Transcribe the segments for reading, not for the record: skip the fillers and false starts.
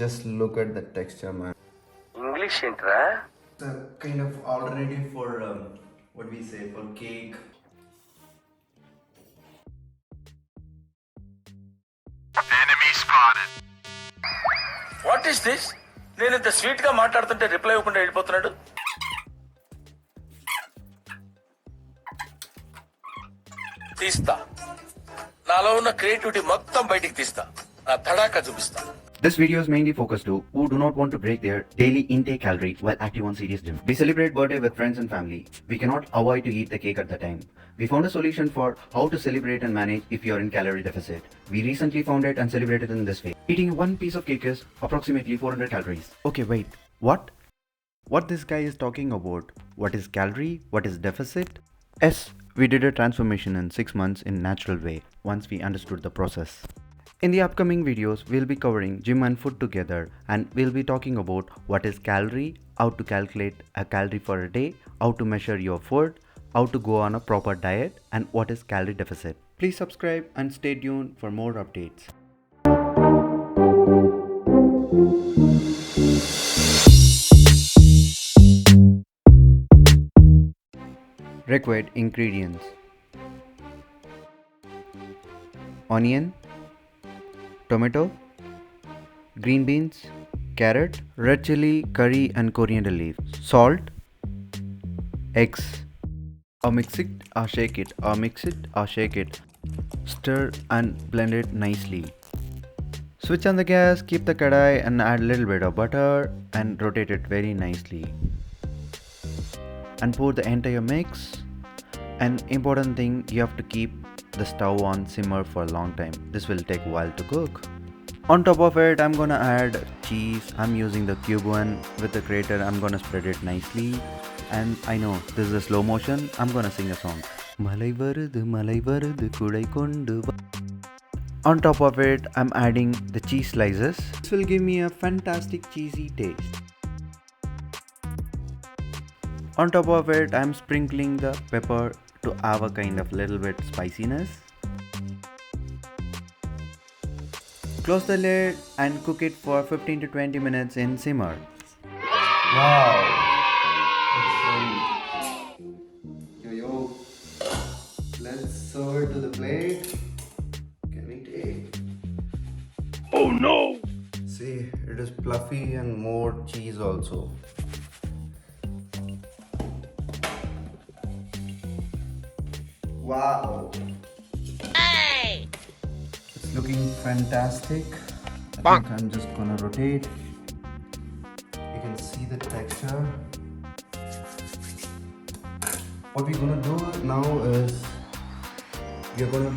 Just look at the texture, man. English intra? It's a kind of alternative for what we say for cake. Enemy spotted. What is this? నేను ఇంత sweet గా మాట్లాడుతుంటే reply ఇవ్వకుండా వెళ్ళిపోతున్నాడు. తీస్తా, నాలో ఉన్న క్రియేటివిటీ మొత్తం బయటికి తీస్తా, నా తడాకా చూపిస్తా. This video is mainly focused to who do not want to break their daily intake calorie while active on serious gym. We celebrate birthday with friends and family. We cannot avoid to eat the cake at the time. We found a solution for how to celebrate and manage if you are in calorie deficit. We recently found it and celebrated in this way. Eating one piece of cake is approximately 400 calories. Okay, wait. What? What this guy is talking about? What is calorie? What is deficit? Yes, we did a transformation in 6 months in natural way once we understood the process. In the upcoming videos, we'll be covering gym and food together, and we'll be talking about what is calorie, how to calculate a calorie for a day, how to measure your food, how to go on a proper diet, and what is calorie deficit. Please subscribe and stay tuned for more updates. Required ingredients: onion, tomato, green beans, carrot, red chilli, curry and coriander leaves, salt, eggs. Or mix it or shake it, or mix it or shake it. Stir and blend it nicely. Switch on the gas, keep the kadai and add a little bit of butter and rotate it very nicely. And pour the entire mix. And important thing, you have to keep the stove on simmer for a long time. This will take a while to cook. On top of it, I'm gonna add cheese. I'm using the cube one. With the grater, I'm gonna spread it nicely. And I know this is a slow motion. I'm gonna sing a song. Malai varudu kudai kondu. On top of it, I'm adding the cheese slices. This will give me a fantastic cheesy taste. On top of it, I'm sprinkling the pepper to have a kind of little bit spiciness. Close the lid and cook it for 15 to 20 minutes in simmer. Wow. Yo. Let's serve it to the plate. Can we take? Oh no! See, it is fluffy and more cheese also. Wow. Hey! It's looking fantastic. I think I'm just gonna rotate. You can see the texture. What we're gonna do now is we're gonna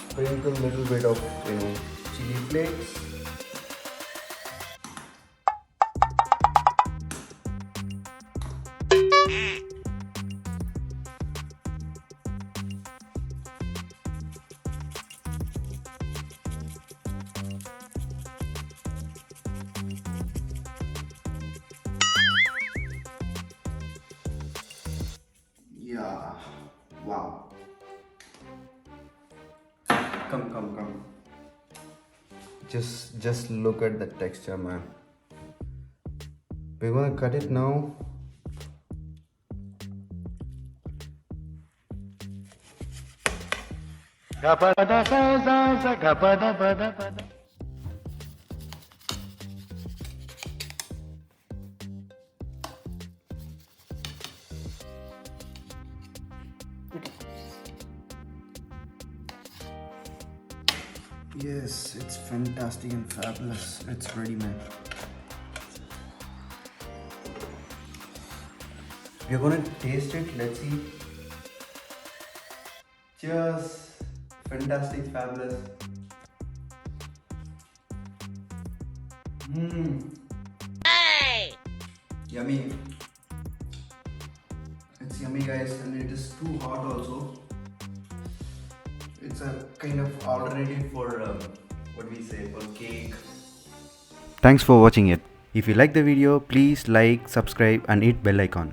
sprinkle a little bit of chili flakes. Yeah, wow. Come. Just look at the texture, man. We're gonna cut it now. Yes, it's fantastic and fabulous. It's ready, man. We're gonna taste it. Let's see. Cheers. Fantastic, fabulous. Hey! Yummy. It's yummy, guys, and it is too hot also. It's a kind of alternative for what we say for cake. Thanks for watching it. If you like the video, please like, subscribe and hit bell icon.